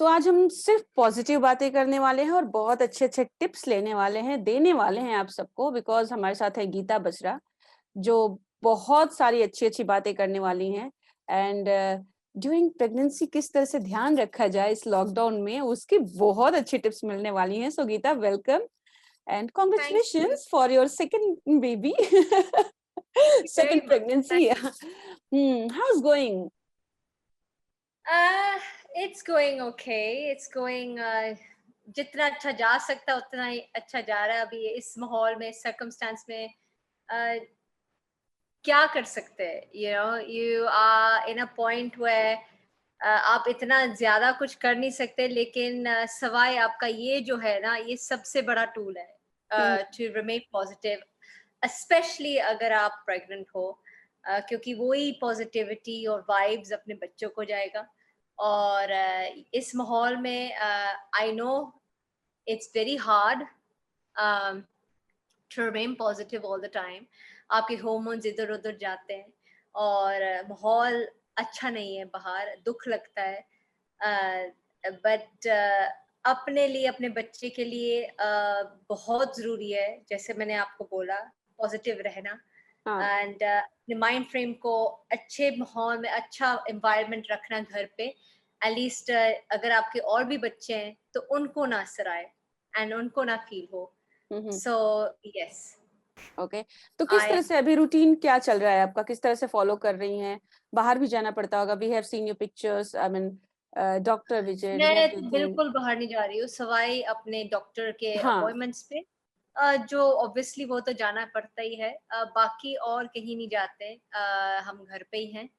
आज हम सिर्फ पॉजिटिव बातें करने वाले हैं और बहुत अच्छे-अच्छे टिप्स लेने वाले हैं, देने वाले हैं आप सबको बिकॉज़ हमारे साथ है गीता बसरा, जो बहुत सारी अच्छी-अच्छी बातें करने वाली हैं एंड ड्यूरिंग प्रेगनेंसी किस तरह से ध्यान रखा जाए इस लॉकडाउन में, उसकी बहुत अच्छी टिप्स मिलने वाली हैं। So Geeta welcome and Thank you. Congratulations for your second baby Thank you very second much. Pregnancy how is going? Uh, it's going okay. It's going जितना अच्छा जा सकता है उतना ही अच्छा जा रहा है अभी इस माहौल में, सर्कमस्टेंस में। uh, क्या कर सकते हैं? You are in a point where आप इतना ज्यादा कुछ कर नहीं सकते, लेकिन सवाए आपका ये जो है ना, ये सबसे बड़ा टूल हुँ, है टू रिमेन पॉजिटिव, स्पेशली अगर आप प्रेग्नेंट हो, क्योंकि वही पॉजिटिविटी और वाइब्स अपने बच्चों को जाएगा। और इस माहौल में I know it's very hard to remain positive all the time. आपके हार्मोन्स इधर उधर जाते हैं और माहौल अच्छा नहीं है, बाहर दुख लगता है, बट अपने लिए, अपने बच्चे के लिए बहुत ज़रूरी है, जैसे मैंने आपको बोला, पॉजिटिव रहना हाँ। एंड अपने माइंड फ्रेम को अच्छे माहौल में, अच्छा एनवायरनमेंट रखना घर पे। एटलीस्ट अगर आपके और भी बच्चे हैं तो उनको ना असर आए एंड उनको ना फील हो। Hmm, hmm. So yes, okay. तो किस आई तरह से अभी रूटीन क्या चल रहा है आपका? किस तरह से फ़ॉलो कर रही हैं? बाहर भी जाना पड़ता होगा, we have seen your pictures I mean doctor visit and मैं तो एवरीथिंग। बिल्कुल बाहर नहीं जा रही हूँ, सवाई अपने डॉक्टर के हाँ, अपॉइंटमेंट्स पे, जो ऑब्वियसली वो तो जाना पड़ता ही है। बाकी और कहीं नहीं जाते, हम घर पे ही हैं।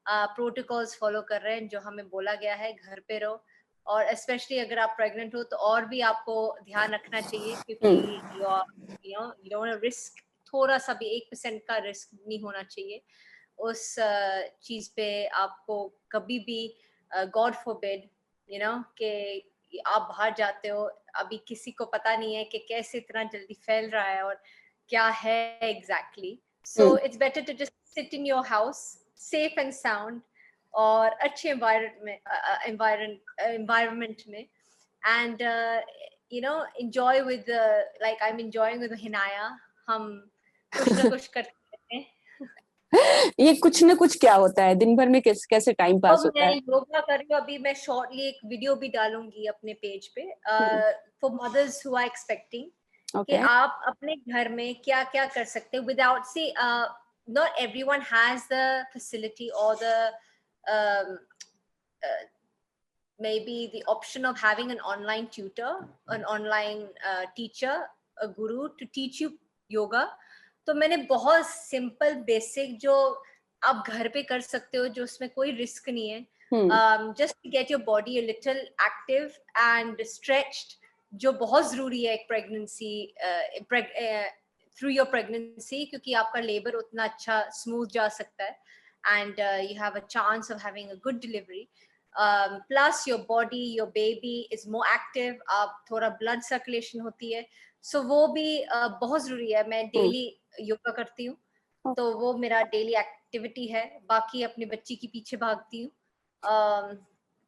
प्रोटोकॉल्स फॉलो कर रहे हैं, जो हमें बोला गया है, घर पे रहो। और स्पेशली अगर आप प्रेग्नेंट हो तो और भी आपको ध्यान रखना चाहिए, हुँ, क्योंकि यू डोंट रिस्क, थोड़ा सा भी 1% का रिस्क नहीं होना चाहिए उस चीज पे। आपको कभी भी, गॉड फॉरबिड, कि आप बाहर जाते हो, अभी किसी को पता नहीं है कि कैसे इतना जल्दी फैल रहा है और क्या है exactly. Hmm, so it's better to just sit in your house, safe and sound, और अच्छे एनवायरनमेंट में, and enjoy with the, like I'm enjoying with Hinaya. हम कुछ ना कुछ करते रहते हैं। ये कुछ ना कुछ क्या होता है? दिन भर में कैसे टाइम तो पास होता मैं है? योगा कर रही हूँ अभी। मैं शॉर्टली एक वीडियो भी डालूंगी अपने पेज पे, hmm, for mothers who are expecting, कि ओके। आप अपने घर में क्या क्या कर सकते हो without see. Not everyone has the facility और the maybe the option of having an online tutor, an online teacher, a guru to teach you yoga। तो मैंने बहुत सिंपल बेसिक जो आप घर पे कर सकते हो, जो उसमें कोई रिस्क नहीं है, hmm, just get your body a little active and stretched, जो बहुत जरूरी है एक प्रेगनेंसी, थ्रू योर प्रेगनेंसी, क्योंकि आपका लेबर उतना अच्छा स्मूथ जा सकता है and you have a chance of having a good delivery. Plus your body, your baby is more active, आप थोड़ा ब्लड सर्कुलेशन होती है। सो वो भी बहुत जरूरी है। मैं हुँ, डेली योगा करती हूँ, ओ तो वो मेरा डेली एक्टिविटी है। बाकी अपने बच्ची के पीछे भागती हूँ, अम,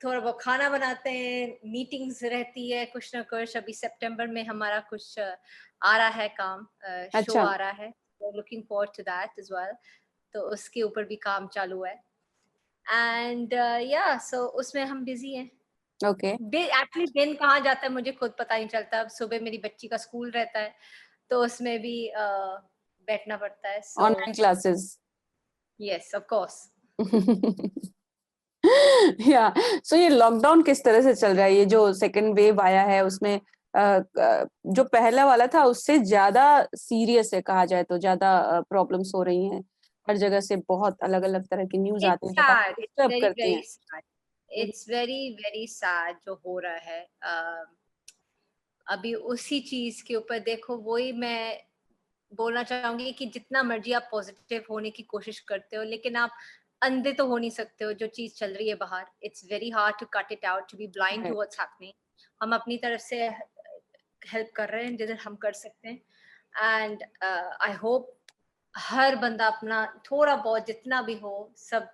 थोड़ा बहुत खाना बनाते हैं, मीटिंग्स रहती है कुछ ना कुछ। अभी सितंबर में हमारा कुछ आ रहा है काम, शो अच्छा, आ रहा है, looking forward to that as well. तो उसके ऊपर भी काम चालू है एंड या सो उसमें हम बिजी हैं। ओके। एक्चुअली दिन कहाँ जाता है मुझे खुद पता नहीं चलता। अब सुबह मेरी बच्ची का स्कूल रहता है, तो उसमें भी बैठना पड़ता है। सो online classes. Yes, of course. या ये लॉकडाउन किस तरह से चल रहा है? ये जो सेकंड वेव आया है उसमें जो पहला वाला था उससे ज़्यादा सीरियस है कहा जाए तो ज़्यादा प्रॉब्लम्स हो रही हैं। हर जगह से बहुत अलग-अलग तरह की न्यूज़ इट्स आती हैं जो काफ़ी सैड, इट्स डिस्टर्ब वेरी करती वेरी हैं। Sad, hmm, it's very very sad जो हो रहा है। अभी उसी चीज के ऊपर देखो, वही मैं बोलना चाहूंगी कि जितना मर्जी आप पॉजिटिव होने की कोशिश करते हो, लेकिन आप अंधे तो हो नहीं सकते हो। जो चीज चल रही है बाहर, it's very hard to cut it out, to be blind to right. What's happening. हम अपनी तरफ से हेल्प कर रहे हैं जिधर हम कर सकते हैं, एंड आई होप हर बंदा अपना थोड़ा बहुत जितना भी हो, सब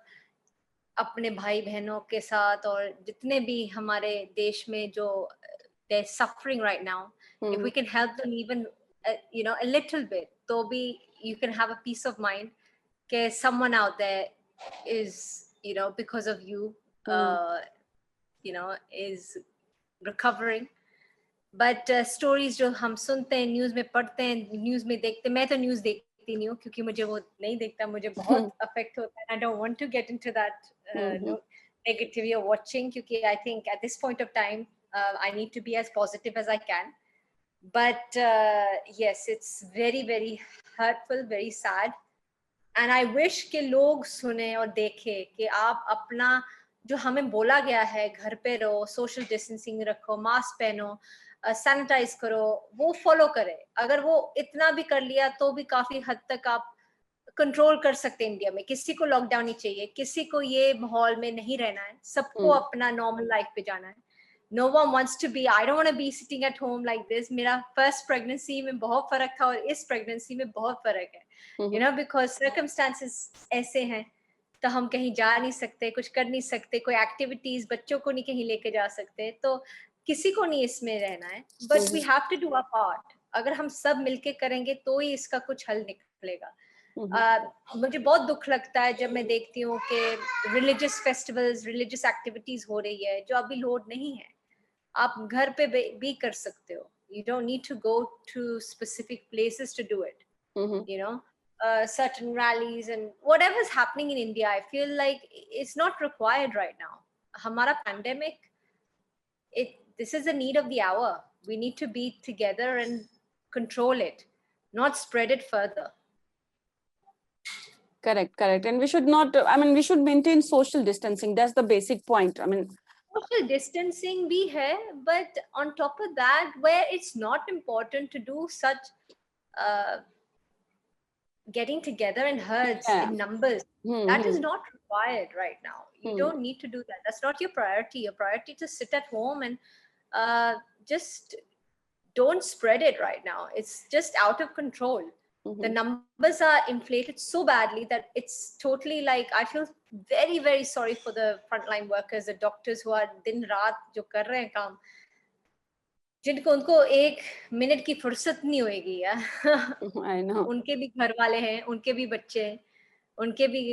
अपने भाई बहनों के साथ और जितने भी हमारे देश में जो they're suffering right now, if we can help them even a little bit, तो भी you can have a peace of mind that someone out there is because of you is recovering. But stories जो हम सुनते हैं, news में पढ़ते हैं, news में देखते, मैं तो न्यूज देखती नहीं हूँ क्योंकि मुझे वो नहीं देखता, मुझे बहुत अफेक्ट होता है. I don't want to get into that negativity of watching क्योंकि I think at this point of time I need to be as positive as I can. But yes, it's very very hurtful, very sad, and I wish कि लोग सुने और देखें कि आप अपना जो हमें बोला गया है, घर पे रहो, सोशल डिस्टेंसिंग रखो, मास्क पहनो, सैनिटाइज करो, वो फॉलो करें. अगर वो इतना भी कर लिया तो भी काफी हद तक आप कंट्रोल कर सकते हैं. इंडिया में किसी को लॉकडाउन नहीं चाहिए, किसी को ये माहौल में नहीं रहना है, सबको अपना नॉर्मल लाइफ पे जाना है. No one wants to be, I don't want to be sitting at home like this. मेरा फर्स्ट प्रेगनेंसी में बहुत फर्क था और इस प्रेगनेंसी में बहुत फर्क है, because circumstances ऐसे हैं, तो हम कहीं जा नहीं सकते, कुछ कर नहीं सकते, कोई एक्टिविटीज बच्चों को नहीं कहीं लेके जा सकते, तो किसी को नहीं इसमें रहना है. But we have to do our part. अगर हम सब मिलके करेंगे तो ही इसका कुछ हल निकलेगा. मुझे बहुत दुख लगता है जब मैं देखती हूँ कि रिलीजियस फेस्टिवल्स, रिलीजियस एक्टिविटीज हो रही है जो अभी लोड नहीं है. आप घर पे भी कर सकते हो. You don't need to go to specific places to do it. Certain rallies and whatever is happening in India, I feel like it's not required right now. Hamara pandemic, this is the need of the hour. We need to be together and control it, not spread it further. Correct. And we should not, we should maintain social distancing. That's the basic point. Social distancing bhi hai, but on top of that, where it's not important to do such getting together in herds, in numbers, that is not required right now. You don't need to do that. That's not your priority. Your priority is to sit at home and just don't spread it right now. It's just out of control. The numbers are inflated so badly that it's totally like, I feel very very sorry for the frontline workers, the doctors who are दिन रात जो कर रहे हैं काम, जिनको उनको एक मिनट की फुर्सत नहीं होगी यार. I know. उनके भी घर वाले हैं, उनके भी बच्चे हैं, उनके भी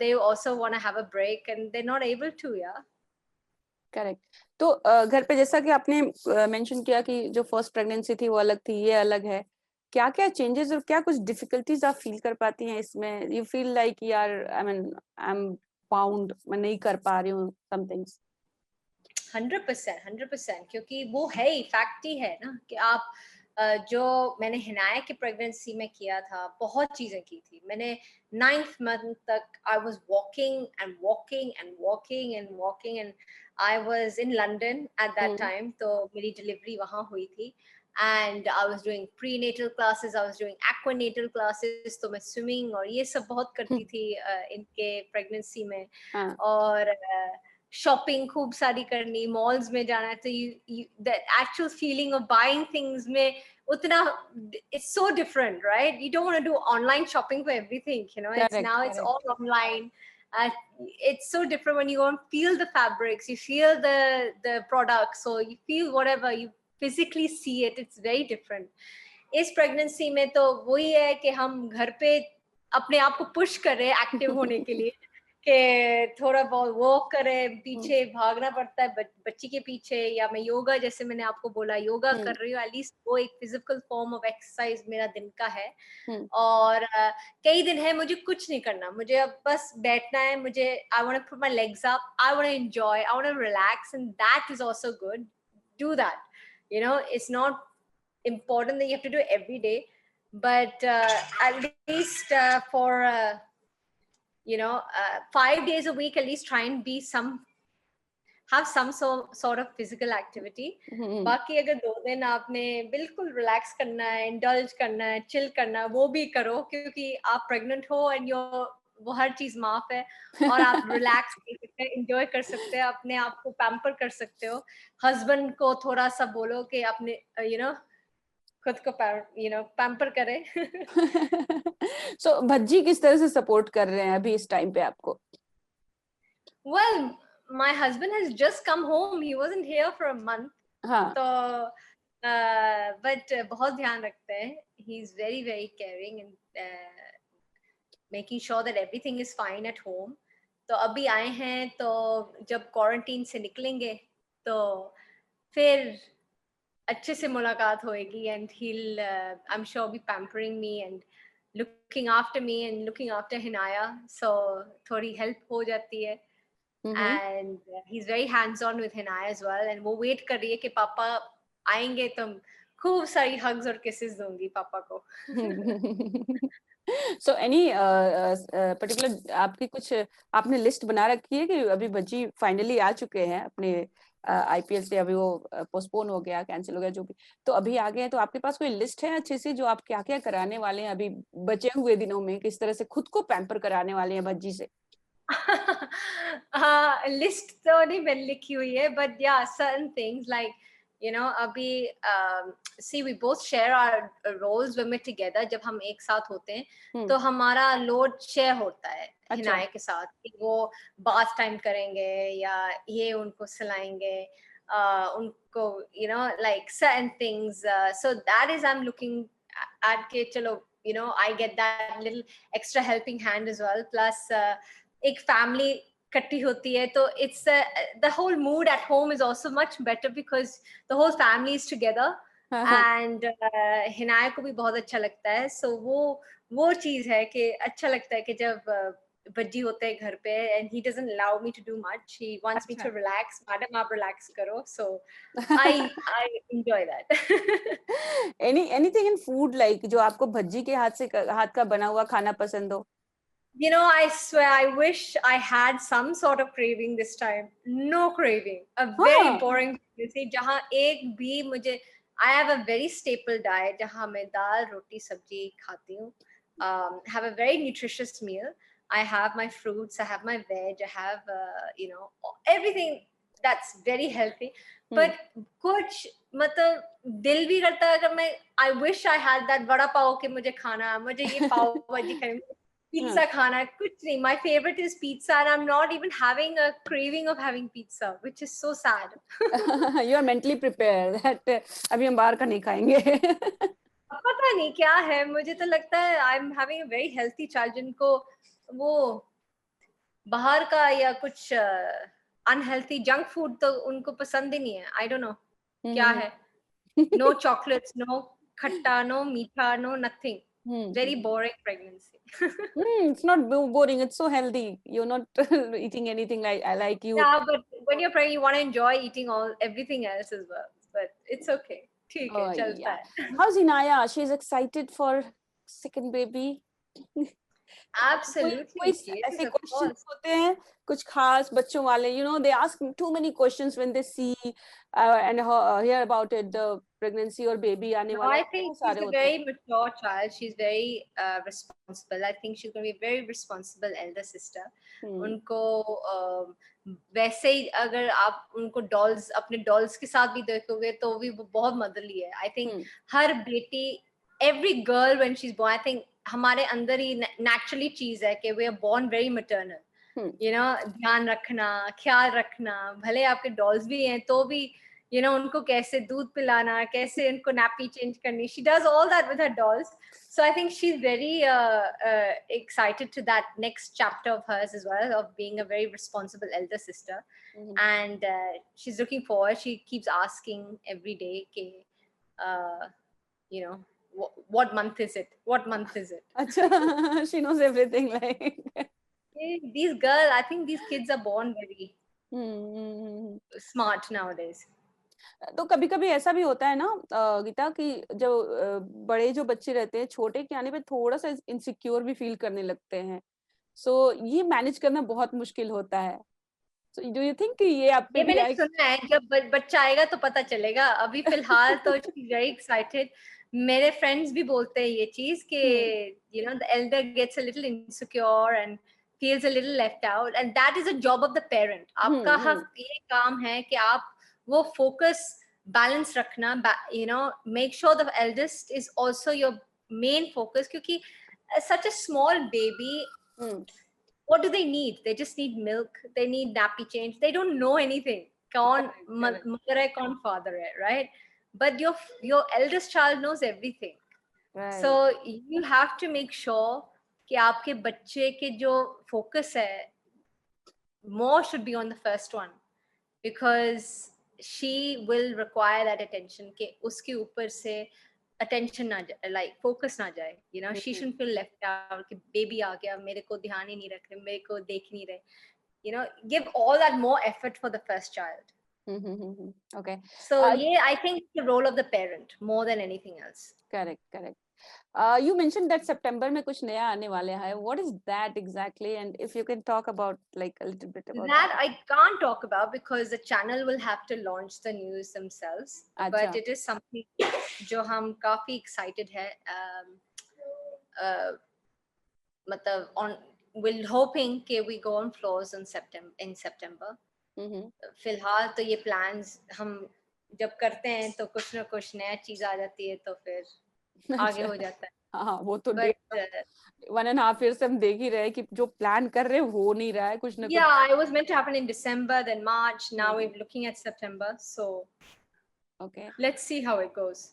they also want to have a break and they're not able to. Correct. तो घर पे जैसा कि आपने मेंशन किया कि जो फर्स्ट प्रेगनेंसी थी वो अलग थी, ये अलग है, क्या क्या चेंजेस और क्या कुछ डिफिकल्टीज आप फील कर पाती हैं इसमें? यू फील लाइक यार आई एम बाउंड, मैं नहीं कर पा रही हूँ सम थिंग्स? 100%, क्योंकि वो है ही, फैक्ट ही है ना कि आप जो मैंने हिनाया की प्रेगनेंसी में किया था, बहुत चीजें की थी मैंने. 9th month तक I was walking and I was in London at that time, तो मेरी डिलीवरी वहां हुई थी. And I was doing prenatal classes, I was doing aquanatal classes, तो मैं swimming और ये सब बहुत करती थी इनके प्रेगनेंसी में. और शॉपिंग खूब सारी करनी, मॉल्स में जाना. तो the actual feeling of buying things में उतना, it's so different, right? You don't want to do online shopping for everything, it's all online. It's so different when you go and feel the fabrics, you feel the products, so you feel whatever, you physically see it. It's very different. इस pregnancy में तो वही है कि हम घर पे अपने आप को पुश कर रहे हैं एक्टिव होने के लिए, कि थोड़ा बहुत वॉक करें, पीछे भागना पड़ता है बच्ची के पीछे, या मैं योगा, जैसे मैंने आपको बोला, योगा कर रही हूँ. एटलीस्ट वो एक फिजिकल फॉर्म ऑफ एक्सरसाइज मेरा दिन का है. और कई दिन है मुझे कुछ नहीं करना, मुझे अब बस बैठना है. मुझे I want to put my legs up, I want to enjoy, I want to relax, and that is also good. Do that. It's not important that you have to do it every day, but at least for 5 days a week, at least try and have some sort of physical activity. बाकी अगर 2 दिन आपने बिल्कुल relax करना है, indulge करना है, chill करना है, वो भी करो, क्योंकि आप प्रेग्नेंट हो एंड वो हर चीज माफ है और आप रिलैक्स कर सकते हैं, एंजॉय कर सकते हैं, अपने आप को पैम्पर कर सकते हो. हस्बैंड को थोड़ा सा बोलो कि अपने खुद को पैम्पर करे. So भज्जी किस तरह से सपोर्ट कर रहे हैं अभी इस टाइम पे आपको? Well, my husband has just come home. He wasn't here for a month. हाँ. तो but बहुत ध्यान रखते हैं. He's very very caring and making sure that everything is fine at home. तो अभी आए हैं तो जब क्वारंटीन से निकलेंगे तो फिर अच्छे से मुलाकात होएगी and he'll I'm sure be pampering me and looking after me and looking after Hinaya. So थोड़ी help हो जाती है. And he's very hands on with Hinaya as well and वो wait कर रही है कि पापा आएंगे तो खूब सारी hugs और kisses दूंगी पापा को. So any particular आपकी कुछ आपने लिस्ट बना रखी है कि अभी भज्जी फाइनली आ चुके हैं अपने आईपीएल से, अभी वो पोस्टपोन हो गया, कैंसिल हो गया, जो भी, तो अभी आ गए हैं, तो आपके पास कोई लिस्ट है अच्छी सी जो आप क्या क्या कराने वाले हैं अभी बचे हुए दिनों में, किस तरह से खुद को पैम्पर कराने वाले हैं भज्जी से? लिस्ट तो नहीं मैंने लिखी हुई है but yeah certain things like you know अभी see we both share our roles when we're together. जब हम एक साथ होते हैं तो हमारा लोड शेयर होता है हिनाया के साथ कि वो बाथ टाइम करेंगे या ये उनको सिलाएंगे उनको you know like certain things so that is I'm looking at के चलो you know I get that little extra helping hand as well plus एक फैमिली इकट्ठी होती है तो it's the whole mood at home is also much better because the whole family is together and हिनाया को भी बहुत अच्छा लगता है. So वो चीज है कि अच्छा लगता है कि जब बज्जी होते हैं घर पे and he doesn't allow me to do much. He wants me to relax. Madam आप relax करो. So I enjoy that. Anything in food like जो आपको भज्जी के हाथ का बना हुआ खाना पसंद हो? You know, I swear, I wish I had some sort of craving this time. No craving. A very boring pregnancy. जहाँ एक भी मुझे, I have a very staple diet. जहाँ मैं दाल, रोटी, सब्जी खाती हूँ. Have a very nutritious meal. I have my fruits. I have my veg. I have, you know, everything that's very healthy. But कुछ मतलब दिल भी करता है अगर मैं, I wish I had that vada pav के मुझे खाना, मुझे ये पाव भाजी खानी. Pizza khana, kuch nahi. My favorite is pizza and I'm not even having a craving of having pizza, which is so sad. You are mentally prepared that अभी हम बाहर का नहीं खाएंगे. पता नहीं क्या है, मुझे तो लगता है I'm having a very healthy child जिनको वो बाहर का या कुछ unhealthy junk food तो उनको पसंद ही नहीं है. I don't know क्या है. No chocolates, no खट्टा, no मीठा, no nothing. Very boring pregnancy. It's not boring. It's so healthy. You're not eating anything like you. Yeah, but when you're pregnant, you want to enjoy eating everything else as well. But it's okay. ठीक है, चलता है. How's Inaya? She's excited for second baby. Absolutely. कोई ऐसे questions होते हैं कुछ खास बच्चों वाले, you know, they ask too many questions when they see and hear about it, the pregnancy or baby आने वाला. I think she's a very mature child. She's very responsible. I think she's going to be a very responsible elder sister. उनको वैसे ही अगर आप उनको dolls अपने dolls के साथ भी देखोगे तो भी वो बहुत मदरली है. I think हर बेटी, every girl when she's born, I think हमारे अंदर ही naturally चीज है कि we are born very maternal. You know, ध्यान रखना, ख्याल रखना, भले आपके डॉल्स भी हैं तो भी you know उनको कैसे दूध पिलाना, कैसे उनको nappy change करनी. She does all that with her dolls. So I think she's very excited to that next chapter of hers as well, of being a very responsible elder sister. And she's looking forward. She keeps asking every day you know, what month is it? What month is it? Achha, she knows everything like. These girls, I think these kids are born very smart nowadays. तो कभी कभी ऐसा भी होता है ना गीता कि जो बड़े जो बच्चे रहते हैं छोटे के आने पे थोड़ा सा इनसिक्योर भी फील करने लगते हैं. सो ये मैनेज करना बहुत मुश्किल होता है. So do you think कि ये आप पे भी मैंने सुना है जब बच्चा आएगा तो पता चलेगा. अभी फिलहाल तो she's very excited. मेरे फ्रेंड्स भी बोलते हैं ये चीज कि you know the elder gets a little insecure and feels a little left out and that is a job of the parent. आपका हक ये काम है कि आप वो focus balance रखना. You know, make sure the eldest is also your main focus क्योंकि such a small baby what do they need? They just need milk, they need nappy change, they don't know anything. Kaun Correct. mother hai, kaun father hai, right? But your eldest child knows everything. Right. So you have to make sure कि आपके बच्चे के जो focus है more should be on the first one, because she will require that attention कि उसके ऊपर से attention ना जाए, like focus ना जाए, you know, she shouldn't feel left out कि baby आ गया मेरे को ध्यान ही नहीं रख रहे, मेरे को देख नहीं रहे, you know, give all that more effort for the first child. Okay. So yeah, I think the role of the parent more than anything else. Correct. You mentioned that September में कुछ नया आने वाले है. What is that exactly? And if you can talk about like a little bit about That I can't talk about because the channel will have to launch the news themselves. But अच्छा. it is something जो हम काफी excited है. मतलब we're hoping कि we go on floors in September. फिलहाल तो ये plans हम जब करते हैं तो कुछ ना कुछ नया चीज आ जाती है तो फिर आगे हो जाता है. हाँ वो तो But 1.5 years से हम देख ही रहे हैं कि जो प्लान कर रहे हैं हो नहीं रहा है कुछ ना कुछ. yeah, it was meant to happen in December, then March. Now we're looking at September. So Okay. let's see how it goes.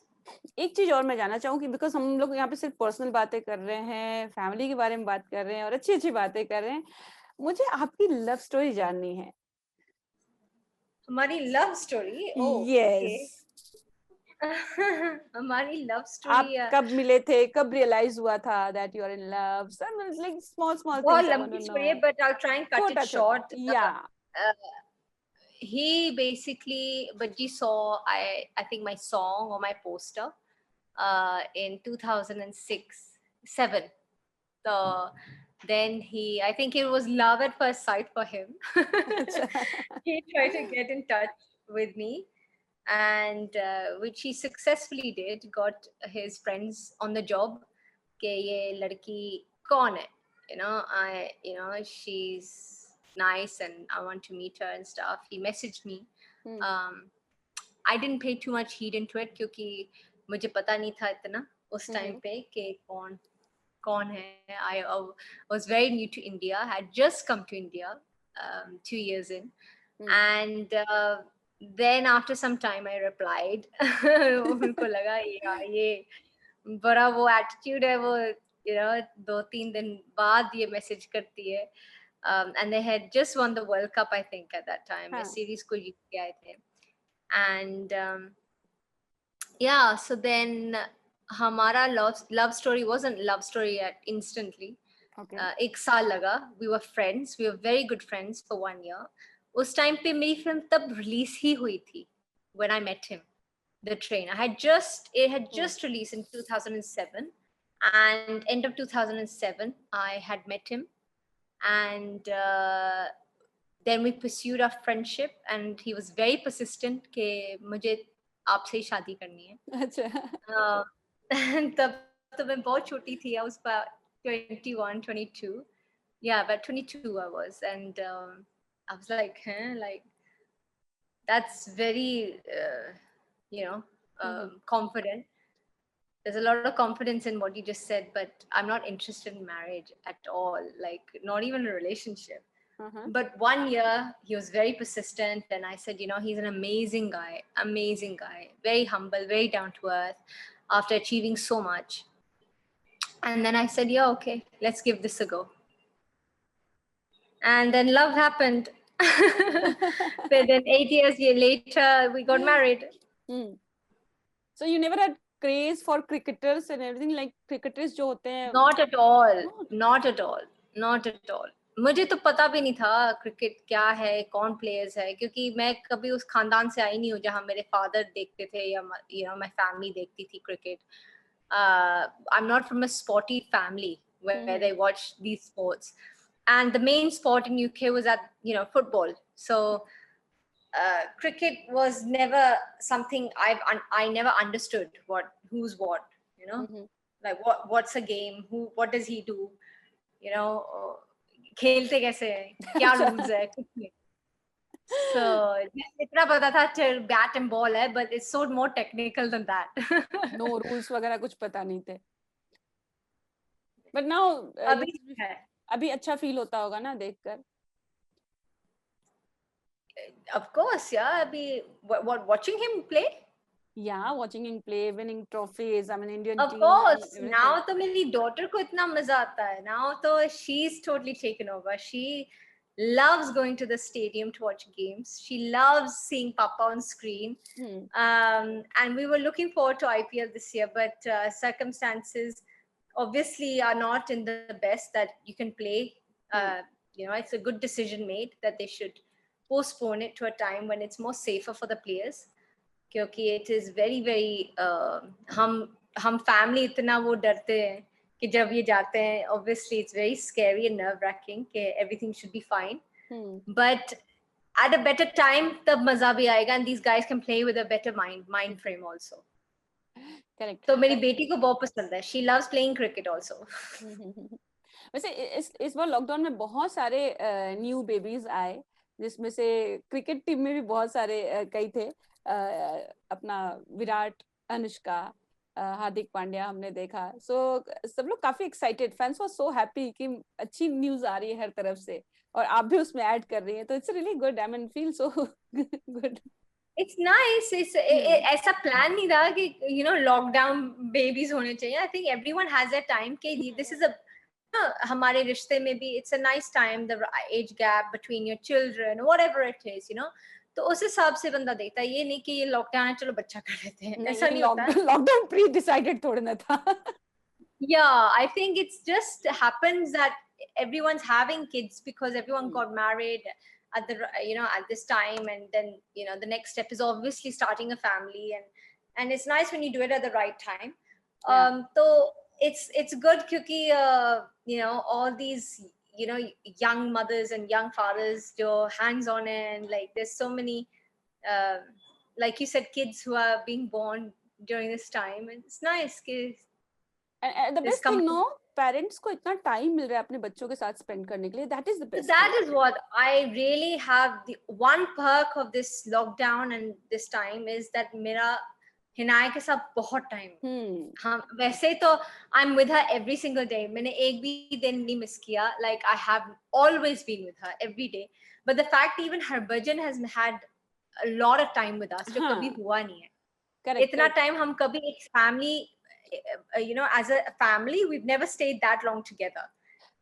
एक चीज और मैं जानना चाहूंगी बिकॉज हम लोग यहाँ पे सिर्फ पर्सनल बातें कर रहे हैं, फैमिली के बारे में बात कर रहे हैं और अच्छी अच्छी बातें कर रहे हैं. मुझे आपकी लव स्टोरी जाननी है. हमारी लव स्टोरी. Yes. हमारी लव आप स्टोरी कब मिले थे, कब रियलाइज हुआ था that you are in love? Some like small बहुत things I want लंबी to स्टोरी है, know. but I'll try and cut छोटा it short. yeah. He basically, Bajji saw I think my song or my poster in 2006-7. So then I think it was love at first sight for him. He tried to get in touch with me, and which he successfully did. Got his friends on the job. कि ये लड़की कौन है? You know, she's nice and I want to meet her and stuff. He messaged me. I didn't pay too much heed into it क्योंकि मुझे पता नहीं था इतना उस time पे कि कौन है. I was very new to India. I had just come to India 2 years in. And then after some time I replied. उनको लगा ये बड़ा वो attitude है वो, you know, 2-3 दिन बाद ये message करती है. And they had just won the World Cup, I think, at that time. A series को जीत के आए थे. And yeah, so then हमारा love story wasn't love story yet instantly. Okay. एक साल लगा. We were friends. We were very good friends for 1 year. उस time पे मेरी film तब release ही हुई थी when I met him. The Train. It had just released in 2007, and end of 2007 I had met him, and then we pursued our friendship, and he was very persistent कि मुझे आपसे ही शादी करनी है. अच्छा. तब तो मैं बहुत छोटी थी. I was about 21, 22. Yeah, about 22 I was, and I was like, like that's very you know, confident. There's a lot of confidence in what you just said, but I'm not interested in marriage at all, like not even a relationship. But 1 year he was very persistent, and I said, you know, he's an amazing guy, very humble, very down to earth after achieving so much. And then I said, yeah, okay, let's give this a go. And then love happened. But then 8 years later we got married. So you never had craze for cricketers and everything, like cricketers जो होते हैं? Not at all. मुझे तो पता भी नहीं था cricket क्या है, कौन प्लेयर्स है, क्योंकि मैं कभी उस खानदान से आई नहीं हूँ जहाँ मेरे फादर देखते थे या you know, my family देखती थी cricket. I'm not from a sporty family where they watch these sports, and the main sport in UK was football. So cricket was never something I never understood who's what, you know, like what's a game, what does he do, you know, खेलते कैसे हैं, क्या rules है, कुछ नहीं. So इतना पता था bat and ball है, but it's so more technical than that. No rules वगैरह कुछ पता नहीं थे. But now अभी अच्छा फील होता होगा ना देखकर? Of course, yeah. What watching him play? Yeah, watching him play, winning trophies, I mean Indian Of team and course. everything. Now तो मेरी daughter को इतना मजा आता है. Now तो she's totally taken over. She loves going to the stadium to watch games. She loves seeing Papa on screen. Hmm. And we were looking forward to IPL this year, but circumstances obviously are not in the best that you can play. It's a good decision made that they should postpone it to a time when it's more safer for the players. क्योंकि it is very very हम family इतना वो डरते हैं कि जब ये जाते हैं obviously it's very scary and nerve wracking कि everything should be fine. But at a better time तब मजा भी आएगा and these guys can play with a better mind frame also. Correct. तो मेरी बेटी को बहुत पसंद है. She loves playing cricket also. वैसे इस बार लॉकडाउन में बहुत सारे न्यू बेबीज आए, जिसमें से क्रिकेट टीम में भी बहुत सारे कई थे. अपना विराट, अनुष्का, हार्दिक पांड्या हमने देखा. सो सब लोग काफी एक्साइटेड, फैंस वर सो हैप्पी कि अच्छी न्यूज आ रही है हर तरफ से और आप भी उसमें ऐड कर रही हैं, तो it's really good. I mean feel so good. It's nice. ऐसा plan नहीं रहा कि lockdown babies होने चाहिए. I think everyone has their time कि this is a हमारे रिश्ते में भी it's a nice time, the age gap between your children, whatever it is, तो उस हिसाब से बंदा देखता है. ये नहीं कि ये लॉकडाउन है चलो बच्चा कर लेते हैं, ऐसा नहीं होता. लॉकडाउन प्री डिसाइडेड थोड़ा ना था. Yeah, I think it's just happens that everyone's having kids because everyone got married at at this time, and then the next step is obviously starting a family, and it's nice when you do it at the right time. So it's good because all these young mothers and young fathers do hands on, and like there's so many like you said kids who are being born during this time, and it's nice. And the best thing, no, parents को इतना time मिल रहा है अपने बच्चों के साथ spend करने के लिए. That is the best. That is what I really have. The one perk of this lockdown and this time is that मेरा हिनाया के साथ बहुत टाइम. हाँ, वैसे तो I'm with her every single day. मैंने एक भी दिन नहीं मिस किया. Like I have always been with her every day. But the fact even Harbhajan has had a lot of time with us, जो कभी हुआ नहीं है. Correct. इतना टाइम हम कभी एक family as a family, we've never stayed that long together.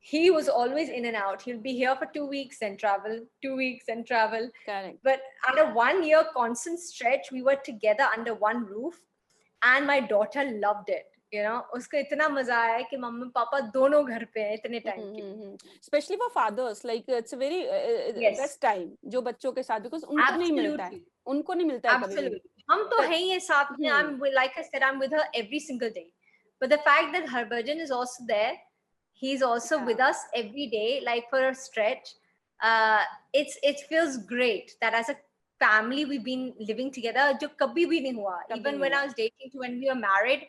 He was always in and out. He'll be here for 2 weeks and travel, 2 weeks and travel. Correct. But under 1 year constant stretch, we were together under one roof, and my daughter loved it. उसको इतना मजा आया कि mummy papa दोनों घर पे हैं इतने टाइम के. Especially for fathers, like it's a very best time जो बच्चों के साथ, because उनको नहीं मिलता है. उनको नहीं मिलता है कभी. हम तो हैं ही साथ में. Like I said, I'm with her every single day. But the fact that Harbhajan is also there, he's also with us every day, like for a stretch. It feels great that as a family we've been living together. जो कभी भी नहीं हुआ. Even when I was dating, when we were married,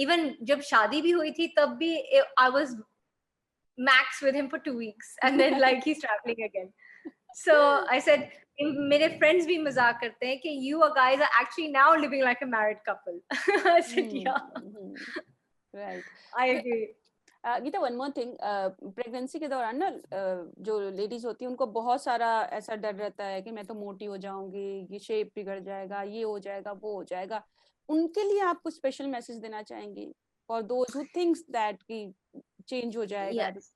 even जब शादी भी हुई थी तब भी I was max with him for 2 weeks, and then like he's traveling again. So I said, मेरे friends भी मजाक करते हैं कि you guys are actually now living like a married couple. I said, yeah. Right. I agree. Geeta, one more thing, pregnancy के दौरान ना जो लेडीज होती है उनको बहुत सारा ऐसा डर रहता है कि मैं तो मोटी हो जाऊंगी, ये शेप बिगड़ जाएगा, ये हो जाएगा, वो हो जाएगा. उनके लिए आप कुछ स्पेशल मैसेज देना चाहेंगी for those who thinks that कि चेंज हो जाएगा? Yes.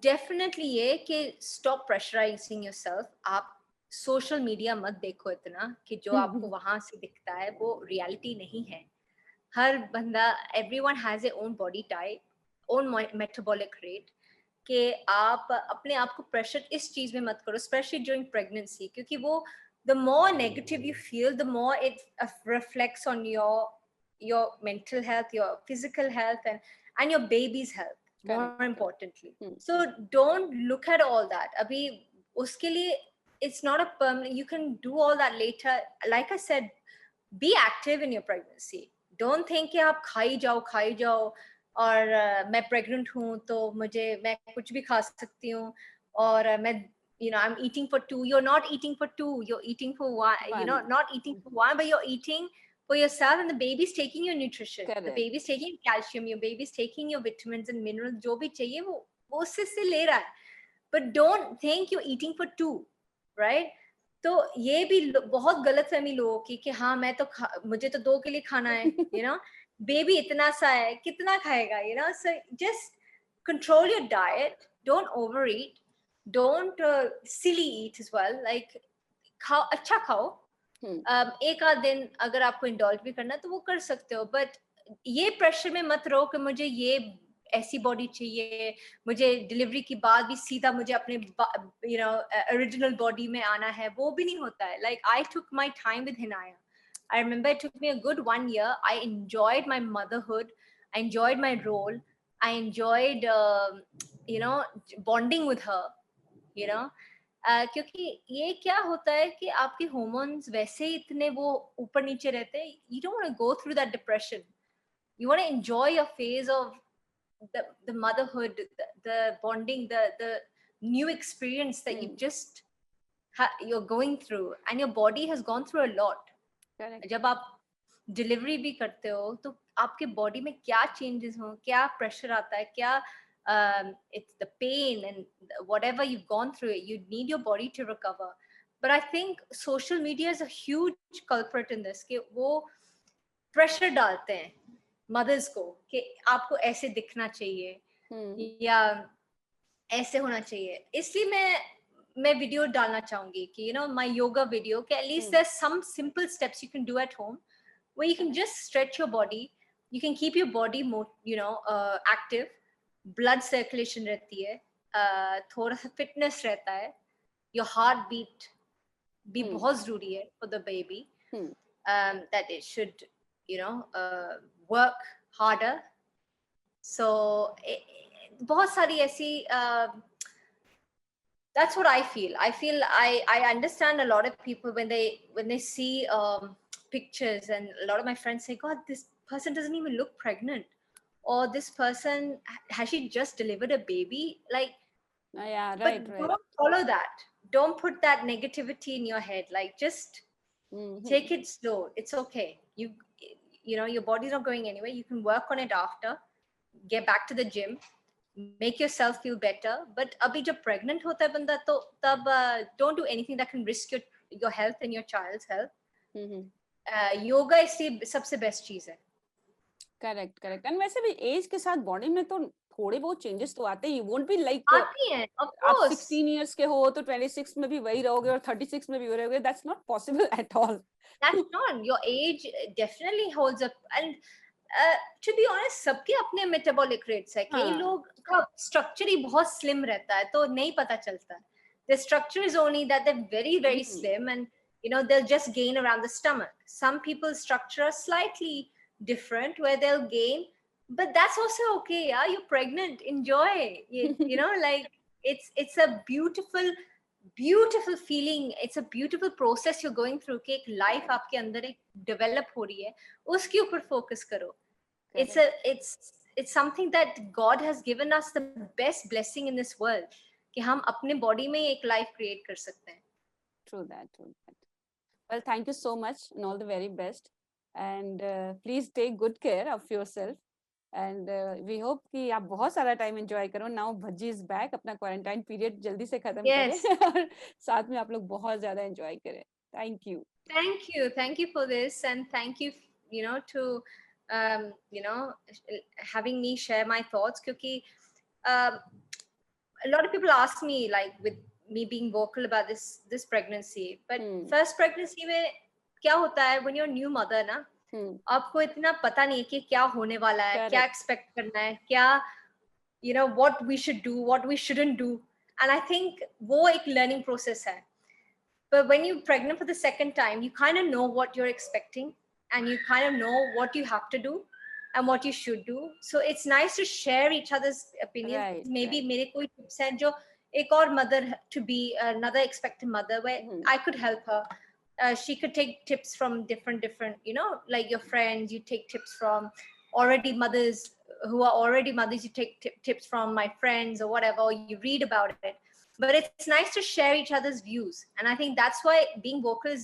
Definitely ये कि stop pressurizing yourself. आप सोशल मीडिया मत देखो इतना कि जो आपको वहां से दिखता है वो रियलिटी नहीं है. हर बंदा, everyone has their own body type, own metabolic rate, कि आप अपने आप को प्रेशर इस चीज में मत करो, especially during pregnancy, क्योंकि वो the more negative you feel, the more it reflects on your mental health, your physical health, and your baby's health. More importantly. So don't look at all that. Abhi uske liye it's not a permanent. You can do all that later. Like I said, be active in your pregnancy. Don't think कि आप खाई जाओ और मैं pregnant हूँ तो मैं कुछ भी खा सकती हूँ और मैं I'm eating for 2. You're not eating for 2. You're eating for 1. Not eating for 1, but you're eating for yourself, and the baby's taking your nutrition. Correct. The baby's taking calcium, your baby's taking your vitamins and minerals. जो भी चाहिए वो वो उससे ले रहा है, but don't think you're eating for two, right? तो ये भी बहुत गलतफहमी लोगों की कि हाँ मैं तो मुझे तो 2 के लिए खाना है, you know, बेबी इतना सा है कितना खाएगा, you know, so just control your diet, don't overeat, don't silly eat as well, like खाओ, अच्छा खाओ, एक आध दिन अगर आपको इंडल्ज भी करना है तो वो कर सकते हो, बट ये प्रेशर में मत रहो कि मुझे ये ऐसी बॉडी चाहिए, मुझे डिलीवरी के बाद भी सीधा मुझे अपने ओरिजिनल बॉडी में आना है, वो भी नहीं होता है. Like I took my time with Hinaya. I remember it took me a good 1 year. I enjoyed my motherhood. I enjoyed my role. I enjoyed, bonding with her, you know. क्योंकि ये क्या होता है कि आपके hormones वैसे ही इतने वो ऊपर नीचे रहते हैं. You don't want to go through that depression. You want to enjoy your phase of the motherhood, the bonding, the new experience that you just you're going through, and your body has gone through a lot. Correct. जब आप delivery भी करते हो तो आपके body में क्या changes हो, क्या प्रेशर आता है, क्या it's the pain and whatever you've gone through it, you need your body to recover. But I think social media is a huge culprit in this, कि वो प्रेशर डालते हैं मदर्स को कि आपको ऐसे दिखना चाहिए या ऐसे होना चाहिए. इसलिए मैं वीडियो डालना चाहूंगी कि you know my yoga video, कि at least there some simple steps you can do at home where you can just stretch your body, you can keep your body more, active, blood circulation रहती है, थोड़ा सा fitness रहता है, your heart beat भी बहुत जरूरी है for the baby, that it should, work harder. So बहुत सारी ऐसी that's what I feel. I understand a lot of people when they see pictures, and a lot of my friends say, God, this person doesn't even look pregnant, or this person, has she just delivered a baby? Like, yeah, right. But don't follow that. Don't put that negativity in your head. Like, just take it slow. It's okay. You know, your body's not going anywhere. You can work on it after. Get back to the gym. Make yourself feel better. But abhi jab pregnant hota hai banda, to tab don't do anything that can risk your health and your child's health. Yoga इसलिए सबसे best चीज है. Correct correct. And वैसे भी as के साथ body में तो थोड़े बहुत चेंजेस तो आते हैं. यू वोंट बी लाइक आती हैं, ऑफ आप कोर्स 16 इयर्स के हो तो 26 में भी वही रहोगे और 36 में भी वही रहोगे. That's not possible at all. That's not. Your age definitely holds up. And to be honest, सबके अपने मेटाबॉलिक रेट्स है. कई लोग का स्ट्रक्चर ही बहुत स्लिम रहता है तो नहीं पता चलता. The structure is only that they very very slim, and they'll just gain around the stomach. Some people's structure are slightly different where they'll gain, but that's also okay. Yeah, you're pregnant, enjoy. Like it's a beautiful feeling. It's a beautiful process you're going through. कि एक life आपके अंदर एक develop हो रही है, उसके ऊपर focus करो. It's something that God has given us, the best blessing in this world, कि हम अपने body में एक life create कर सकते हैं. True that. Well, thank you so much and all the very best. And please take good care of yourself. And we hope कि आप बहुत सारा टाइम एंजॉय करो. Now Bhajji is back. अपना क्वारंटाइन पीरियड जल्दी से खत्म करें और साथ में आप लोग बहुत ज्यादा एंजॉय करें. Thank you for this, and thank you, to having me share my thoughts, क्योंकि a lot of people ask me, like, with me being vocal about this pregnancy, but first pregnancy में क्या होता है, when you're a new mother ना, आपको इतना पता नहीं है कि क्या होने वाला है, क्या expect करना है, क्या what we should do, what we shouldn't do, and I think वो एक learning process है. But when you're pregnant for the second time, you kind of know what you're expecting, and you kind of know what you have to do and what you should do. So it's nice to share each other's opinions. Right, maybe मेरे कोई tips हैं जो एक और mother to be another expectant mother where I could help her. She could take tips from different, like your friends. You take tips from already mothers who are already mothers. You take tips from my friends or whatever, or you read about it. But it's nice to share each other's views. And I think that's why being vocal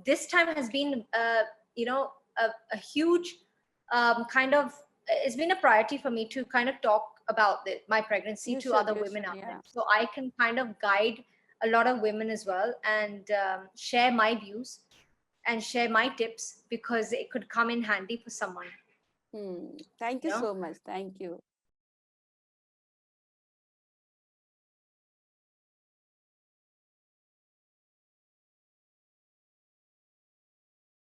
this time has been, a huge it's been a priority for me to kind of talk about my pregnancy You to should, other you women should, out yeah. there. So I can kind of guide a lot of women as well, and share my views and share my tips, because it could come in handy for someone. Thank you You know? so much. Thank you.